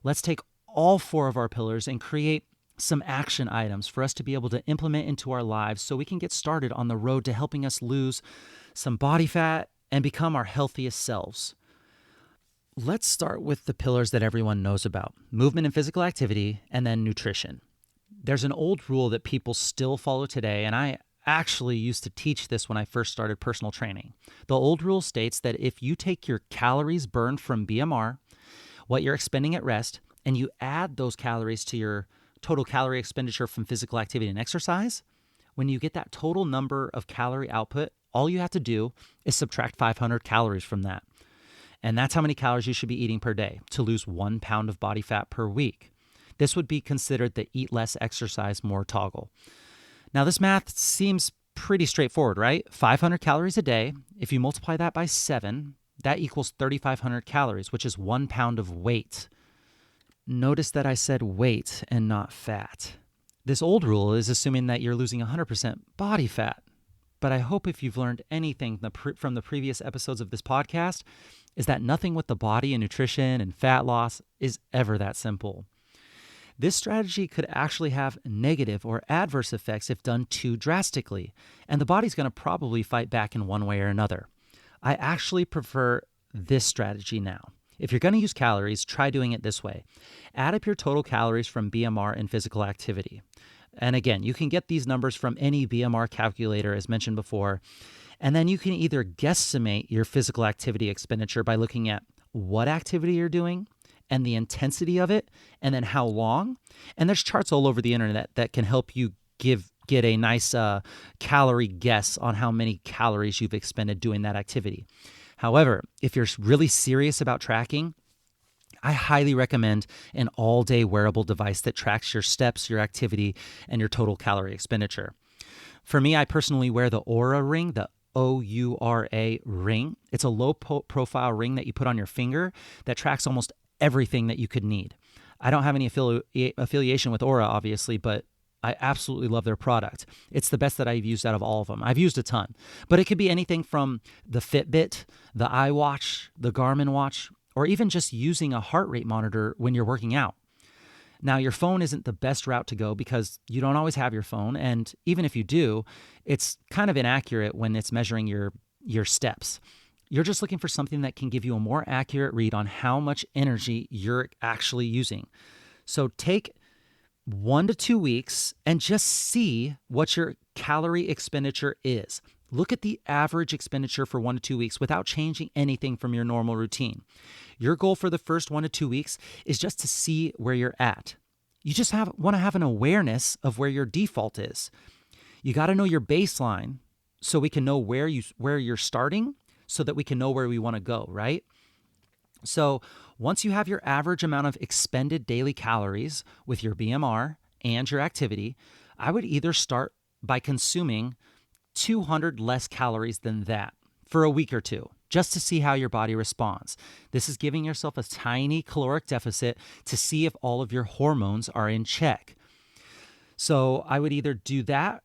Let's take all 4 of our pillars and create some action items for us to be able to implement into our lives so we can get started on the road to helping us lose some body fat and become our healthiest selves. Let's start with the pillars that everyone knows about: movement and physical activity, and then nutrition. There's an old rule that people still follow today, and I actually used to teach this when I first started personal training. The old rule states that if you take your calories burned from BMR, what you're expending at rest, and you add those calories to your total calorie expenditure from physical activity and exercise, when you get that total number of calorie output, all you have to do is subtract 500 calories from that. And that's how many calories you should be eating per day to lose 1 pound of body fat per week. This would be considered the eat less, exercise more toggle. Now, this math seems pretty straightforward, right? 500 calories a day. If you multiply that by 7, that equals 3,500 calories, which is 1 pound of weight. Notice that I said weight and not fat. This old rule is assuming that you're losing 100% body fat. But I hope if you've learned anything from the previous episodes of this podcast, is that nothing with the body and nutrition and fat loss is ever that simple. This strategy could actually have negative or adverse effects if done too drastically, and the body's going to probably fight back in one way or another. I actually prefer this strategy now. If you're going to use calories, try doing it this way. Add up your total calories from BMR and physical activity. And again, you can get these numbers from any BMR calculator, as mentioned before. And then you can either guesstimate your physical activity expenditure by looking at what activity you're doing and the intensity of it, and then how long. And there's charts all over the internet that can help you get a nice calorie guess on how many calories you've expended doing that activity. However, if you're really serious about tracking, I highly recommend an all-day wearable device that tracks your steps, your activity, and your total calorie expenditure. For me, I personally wear the Oura Ring, the Oura ring. It's a low-profile ring that you put on your finger that tracks almost everything that you could need. I don't have any affiliation with Oura, obviously, but I absolutely love their product. It's the best that I've used out of all of them. I've used a ton, but it could be anything from the Fitbit, the iWatch, the Garmin watch, or even just using a heart rate monitor when you're working out. Now, your phone isn't the best route to go because you don't always have your phone, and even if you do, it's kind of inaccurate when it's measuring your steps. You're just looking for something that can give you a more accurate read on how much energy you're actually using. So take 1 to 2 weeks and just see what your calorie expenditure is. Look at the average expenditure for 1 to 2 weeks without changing anything from your normal routine. Your goal for the first 1 to 2 weeks is just to see where you're at. You just want to have an awareness of where your default is. You got to know your baseline so we can know where you're starting, so that we can know where we want to go, right? So once you have your average amount of expended daily calories with your BMR and your activity, I would either start by consuming 200 less calories than that for a week or two, just to see how your body responds. This is giving yourself a tiny caloric deficit to see if all of your hormones are in check. So I would either do that,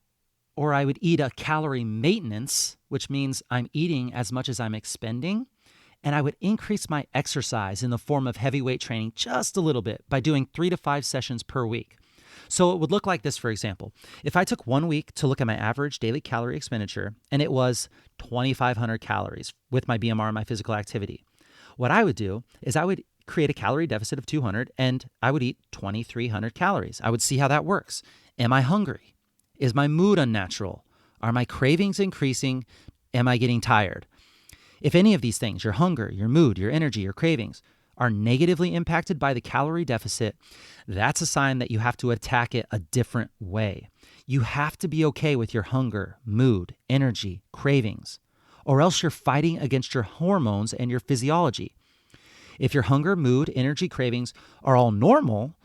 or I would eat a calorie maintenance, which means I'm eating as much as I'm expending, and I would increase my exercise in the form of heavyweight training just a little bit by doing 3 to 5 sessions per week. So it would look like this, for example. If I took 1 week to look at my average daily calorie expenditure, and it was 2,500 calories with my BMR and my physical activity, what I would do is I would create a calorie deficit of 200, and I would eat 2,300 calories. I would see how that works. Am I hungry? Is my mood unnatural? Are my cravings increasing? Am I getting tired? If any of these things, your hunger, your mood, your energy, your cravings, are negatively impacted by the calorie deficit, that's a sign that you have to attack it a different way. You have to be okay with your hunger, mood, energy, cravings, or else you're fighting against your hormones and your physiology. If your hunger, mood, energy, cravings are all normal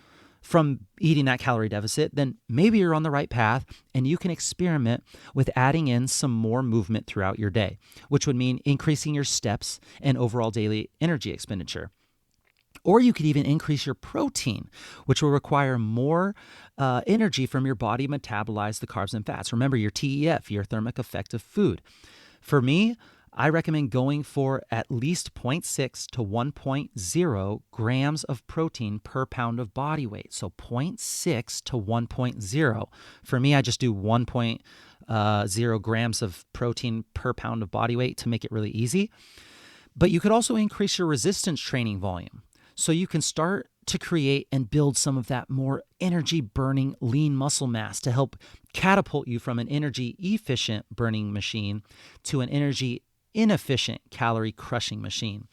from eating that calorie deficit, then maybe you're on the right path and you can experiment with adding in some more movement throughout your day, which would mean increasing your steps and overall daily energy expenditure. Or you could even increase your protein, which will require more energy from your body to metabolize the carbs and fats. Remember your TEF, your thermic effect of food. For me, I recommend going for at least 0.6 to 1.0 grams of protein per pound of body weight. So 0.6 to 1.0. For me, I just do 1.0 grams of protein per pound of body weight to make it really easy. But you could also increase your resistance training volume. So you can start to create and build some of that more energy burning lean muscle mass to help catapult you from an energy efficient burning machine to an energy inefficient calorie crushing machine.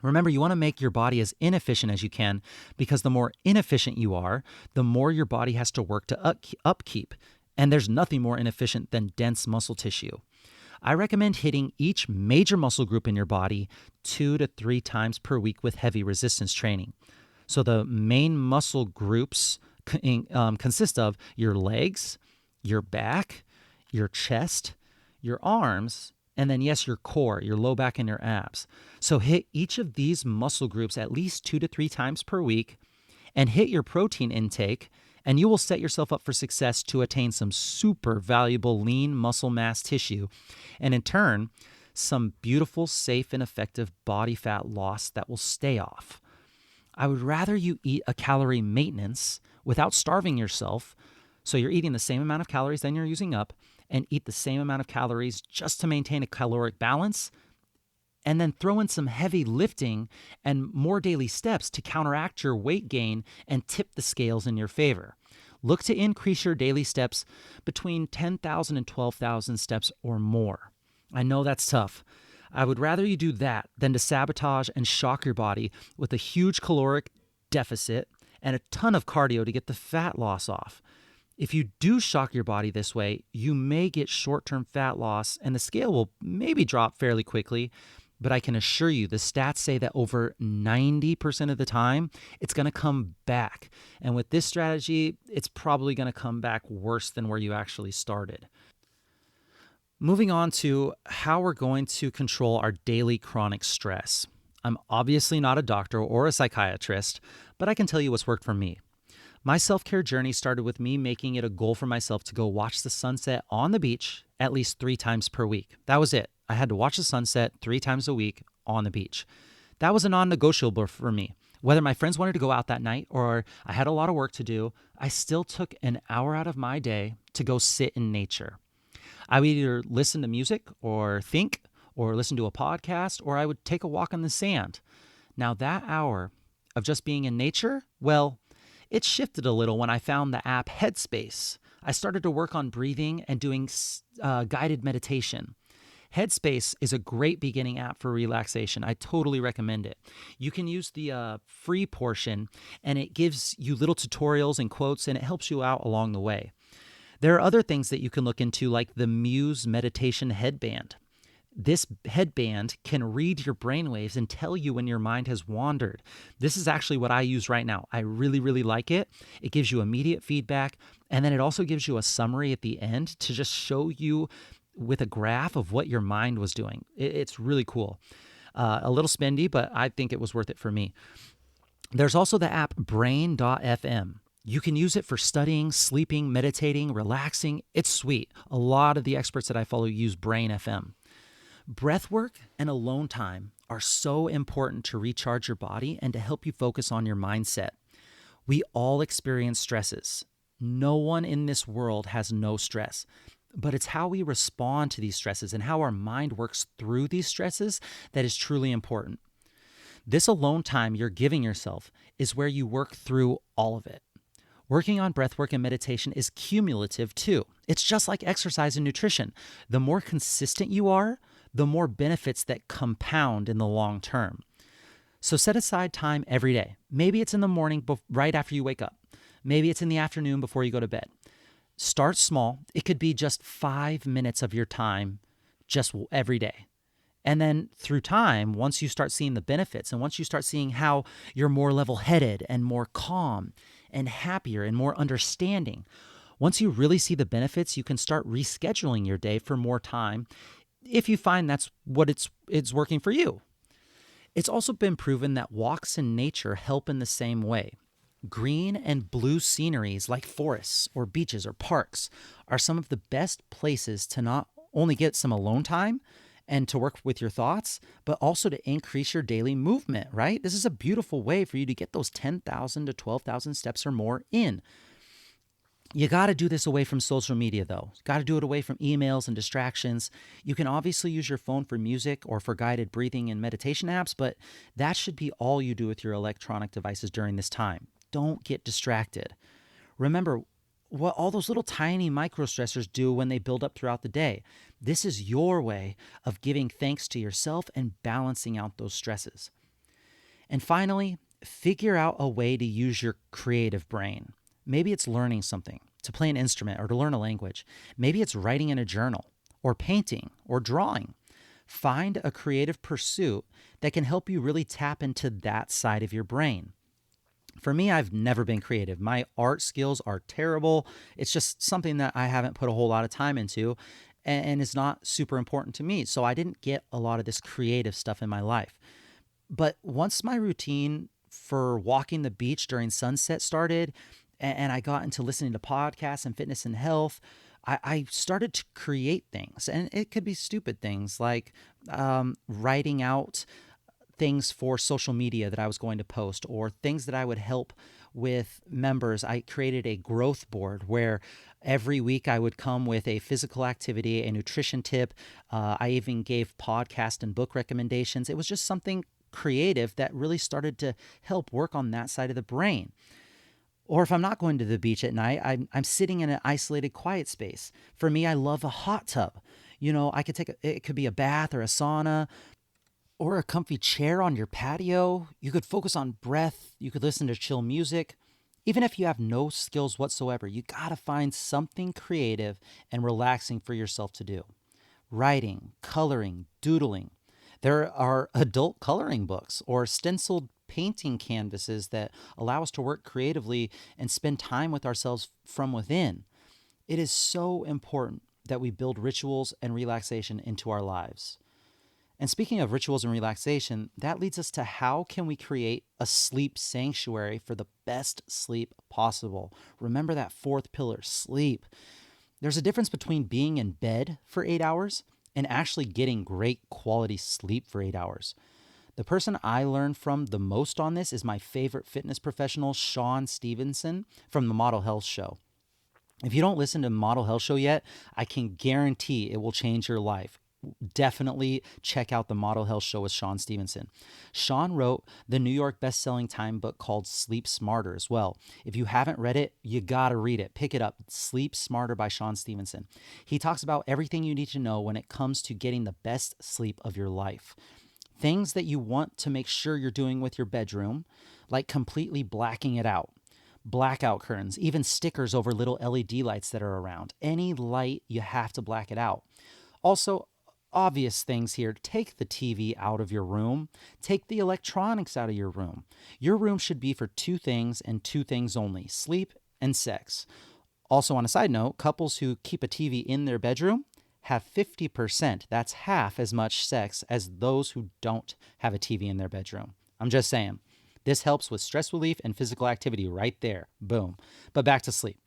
Remember, you want to make your body as inefficient as you can, because the more inefficient you are, the more your body has to work to upkeep. And there's nothing more inefficient than dense muscle tissue. I recommend hitting each major muscle group in your body 2 to 3 times per week with heavy resistance training. So the main muscle groups consist of your legs, your back, your chest, your arms, and then, yes, your core, your low back and your abs. So hit each of these muscle groups at least 2 to 3 times per week and hit your protein intake, and you will set yourself up for success to attain some super valuable lean muscle mass tissue, and in turn, some beautiful, safe, and effective body fat loss that will stay off. I would rather you eat a calorie maintenance without starving yourself, so you're eating the same amount of calories than you're using up, and eat the same amount of calories just to maintain a caloric balance, and then throw in some heavy lifting and more daily steps to counteract your weight gain and tip the scales in your favor. Look to increase your daily steps between 10,000 and 12,000 steps or more. I know that's tough. I would rather you do that than to sabotage and shock your body with a huge caloric deficit and a ton of cardio to get the fat loss off. If you do shock your body this way, you may get short-term fat loss and the scale will maybe drop fairly quickly, but I can assure you the stats say that over 90% of the time, it's going to come back. And with this strategy, it's probably going to come back worse than where you actually started. Moving on to how we're going to control our daily chronic stress. I'm obviously not a doctor or a psychiatrist, but I can tell you what's worked for me. My self-care journey started with me making it a goal for myself to go watch the sunset on the beach at least 3 times per week. That was it. I had to watch the sunset 3 times a week on the beach. That was a non-negotiable for me. Whether my friends wanted to go out that night or I had a lot of work to do, I still took an hour out of my day to go sit in nature. I would either listen to music or think or listen to a podcast, or I would take a walk on the sand. Now that hour of just being in nature, well, it shifted a little when I found the app Headspace. I started to work on breathing and doing guided meditation. Headspace is a great beginning app for relaxation. I totally recommend it. You can use the free portion, and it gives you little tutorials and quotes, and it helps you out along the way. There are other things that you can look into, like the Muse meditation headband. This headband can read your brainwaves and tell you when your mind has wandered. This is actually what I use right now. I really, really like it. It gives you immediate feedback, and then it also gives you a summary at the end to just show you with a graph of what your mind was doing. It's really cool. A little spendy, but I think it was worth it for me. There's also the app Brain.fm. You can use it for studying, sleeping, meditating, relaxing. It's sweet. A lot of the experts that I follow use Brain FM. Breathwork and alone time are so important to recharge your body and to help you focus on your mindset. We all experience stresses. No one in this world has no stress, but it's how we respond to these stresses and how our mind works through these stresses that is truly important. This alone time you're giving yourself is where you work through all of it. Working on breathwork and meditation is cumulative too. It's just like exercise and nutrition. The more consistent you are, the more benefits that compound in the long term. So set aside time every day. Maybe it's in the morning right after you wake up. Maybe it's in the afternoon before you go to bed. Start small. It could be just 5 minutes of your time just every day. And then through time, once you start seeing the benefits and once you start seeing how you're more level-headed and more calm and happier and more understanding, once you really see the benefits, you can start rescheduling your day for more time if you find that's what it's working for you. It's also been proven that walks in nature help in the same way. Green and blue sceneries like forests or beaches or parks are some of the best places to not only get some alone time and to work with your thoughts, but also to increase your daily movement, right? This is a beautiful way for you to get those 10,000 to 12,000 steps or more in. You got to do this away from social media, though. Got to do it away from emails and distractions. You can obviously use your phone for music or for guided breathing and meditation apps, but that should be all you do with your electronic devices during this time. Don't get distracted. Remember what all those little tiny micro stressors do when they build up throughout the day. This is your way of giving thanks to yourself and balancing out those stresses. And finally, figure out a way to use your creative brain. Maybe it's learning something, to play an instrument, or to learn a language. Maybe it's writing in a journal, or painting, or drawing. Find a creative pursuit that can help you really tap into that side of your brain. For me, I've never been creative. My art skills are terrible. It's just something that I haven't put a whole lot of time into and is not super important to me. So I didn't get a lot of this creative stuff in my life. But once my routine for walking the beach during sunset started, and I got into listening to podcasts and fitness and health, I started to create things. And it could be stupid things like writing out things for social media that I was going to post or things that I would help with members. I created a growth board where every week I would come with a physical activity, a nutrition tip. I even gave podcast and book recommendations. It was just something creative that really started to help work on that side of the brain. Or if I'm not going to the beach at night, I'm sitting in an isolated, quiet space. For me, I love a hot tub. I could it could be a bath or a sauna or a comfy chair on your patio. You could focus on breath. You could listen to chill music. Even if you have no skills whatsoever, you gotta find something creative and relaxing for yourself to do. Writing, coloring, doodling. There are adult coloring books or stenciled painting canvases that allow us to work creatively and spend time with ourselves from within. It is so important that we build rituals and relaxation into our lives. And speaking of rituals and relaxation, that leads us to how can we create a sleep sanctuary for the best sleep possible? Remember that fourth pillar, sleep. There's a difference between being in bed for 8 hours and actually getting great quality sleep for 8 hours. The person I learned from the most on this is my favorite fitness professional, Shawn Stevenson from the Model Health Show. If you don't listen to Model Health Show yet, I can guarantee it will change your life. Definitely check out the Model Health Show with Shawn Stevenson. Shawn wrote the New York best-selling Time book called Sleep Smarter as well. If you haven't read it, you gotta read it. Pick it up. Sleep Smarter by Shawn Stevenson. He talks about everything you need to know when it comes to getting the best sleep of your life. Things that you want to make sure you're doing with your bedroom, like completely blacking it out. Blackout curtains, even stickers over little LED lights that are around. Any light, you have to black it out. Also, obvious things here. Take the TV out of your room. Take the electronics out of your room. Your room should be for two things and two things only: sleep and sex. Also, on a side note, couples who keep a TV in their bedroom have 50%, that's half as much sex as those who don't have a TV in their bedroom. I'm just saying. This helps with stress relief and physical activity right there. Boom. But back to sleep.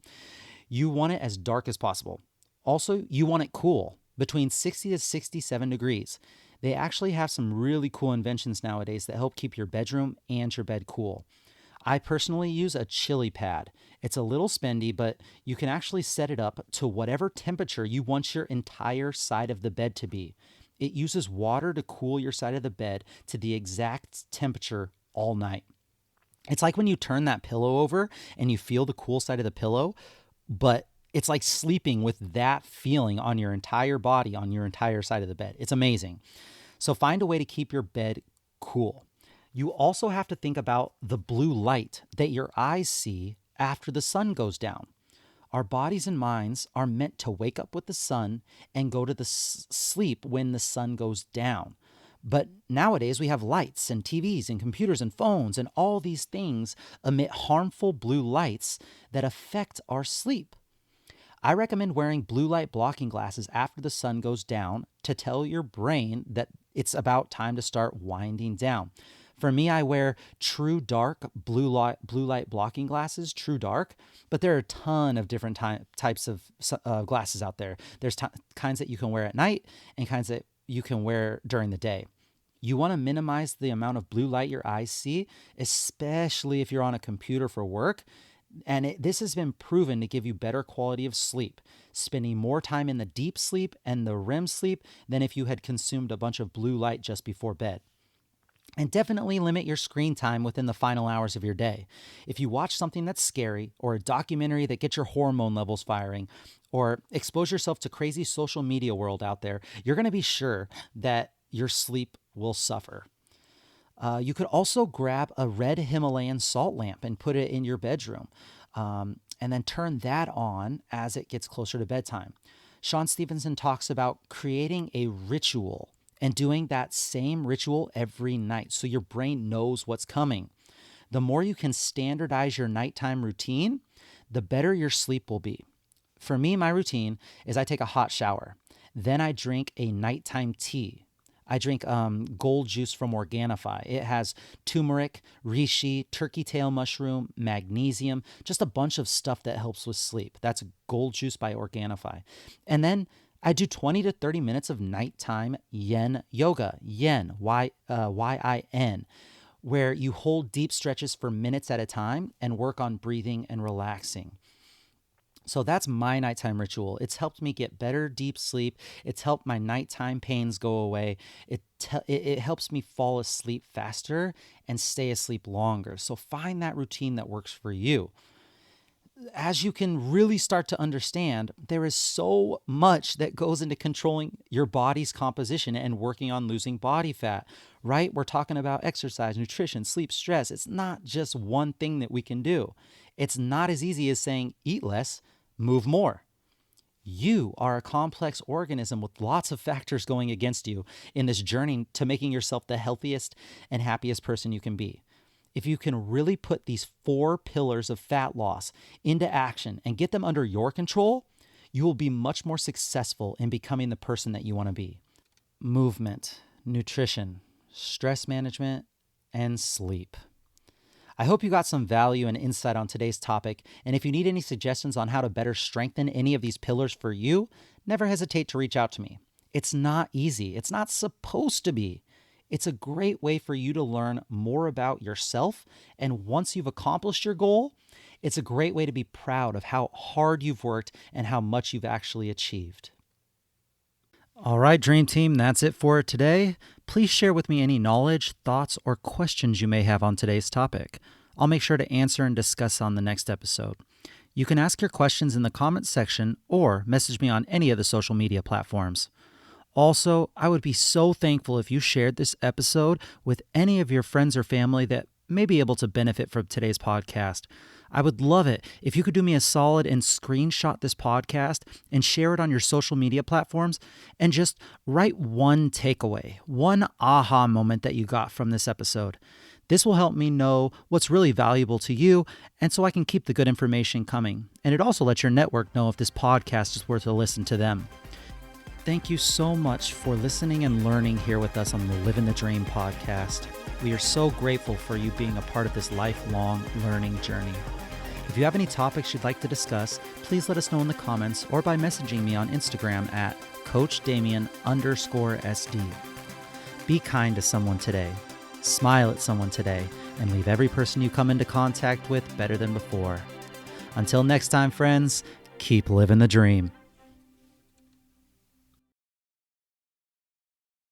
You want it as dark as possible. Also, you want it cool, between 60 to 67 degrees. They actually have some really cool inventions nowadays that help keep your bedroom and your bed cool. I personally use a chili pad. It's a little spendy, but you can actually set it up to whatever temperature you want your entire side of the bed to be. It uses water to cool your side of the bed to the exact temperature all night. It's like when you turn that pillow over and you feel the cool side of the pillow, but it's like sleeping with that feeling on your entire body, on your entire side of the bed. It's amazing. So find a way to keep your bed cool. You also have to think about the blue light that your eyes see after the sun goes down. Our bodies and minds are meant to wake up with the sun and go to the sleep when the sun goes down. But nowadays we have lights and TVs and computers and phones, and all these things emit harmful blue lights that affect our sleep. I recommend wearing blue light blocking glasses after the sun goes down to tell your brain that it's about time to start winding down. For me, I wear True Dark blue light blocking glasses, True Dark, but there are a ton of different types of glasses out there. There's kinds that you can wear at night and kinds that you can wear during the day. You want to minimize the amount of blue light your eyes see, especially if you're on a computer for work. And this has been proven to give you better quality of sleep, spending more time in the deep sleep and the REM sleep than if you had consumed a bunch of blue light just before bed. And definitely limit your screen time within the final hours of your day. If you watch something that's scary, or a documentary that gets your hormone levels firing, or expose yourself to crazy social media world out there, you're going to be sure that your sleep will suffer. You could also grab a red Himalayan salt lamp and put it in your bedroom, and then turn that on as it gets closer to bedtime. Shawn Stevenson talks about creating a ritual and doing that same ritual every night so your brain knows what's coming. The more you can standardize your nighttime routine, the better your sleep will be. For me, my routine is I take a hot shower. Then I drink a nighttime tea. I drink gold juice from Organifi. It has turmeric, reishi, turkey tail mushroom, magnesium, just a bunch of stuff that helps with sleep. That's gold juice by Organifi. And then I do 20 to 30 minutes of nighttime Yin Yoga, Yin, Y-I-N, where you hold deep stretches for minutes at a time and work on breathing and relaxing. So that's my nighttime ritual. It's helped me get better deep sleep. It's helped my nighttime pains go away. It helps me fall asleep faster and stay asleep longer. So find that routine that works for you. As you can really start to understand, there is so much that goes into controlling your body's composition and working on losing body fat, right? We're talking about exercise, nutrition, sleep, stress. It's not just one thing that we can do. It's not as easy as saying, eat less, move more. You are a complex organism with lots of factors going against you in this journey to making yourself the healthiest and happiest person you can be. If you can really put these 4 pillars of fat loss into action and get them under your control, you will be much more successful in becoming the person that you want to be. Movement, nutrition, stress management, and sleep. I hope you got some value and insight on today's topic, and if you need any suggestions on how to better strengthen any of these pillars for you, never hesitate to reach out to me. It's not easy. It's not supposed to be. It's a great way for you to learn more about yourself, and once you've accomplished your goal, it's a great way to be proud of how hard you've worked and how much you've actually achieved. All right, Dream Team, that's it for today. Please share with me any knowledge, thoughts, or questions you may have on today's topic. I'll make sure to answer and discuss on the next episode. You can ask your questions in the comments section or message me on any of the social media platforms. Also, I would be so thankful if you shared this episode with any of your friends or family that may be able to benefit from today's podcast. I would love it if you could do me a solid and screenshot this podcast and share it on your social media platforms and just write one takeaway, one aha moment that you got from this episode. This will help me know what's really valuable to you, and so I can keep the good information coming. And it also lets your network know if this podcast is worth a listen to them. Thank you so much for listening and learning here with us on the Livin the Dream Podcast. We are so grateful for you being a part of this lifelong learning journey. If you have any topics you'd like to discuss, please let us know in the comments or by messaging me on Instagram at CoachDamien_SD. Be kind to someone today, smile at someone today, and leave every person you come into contact with better than before. Until next time, friends, keep living the dream.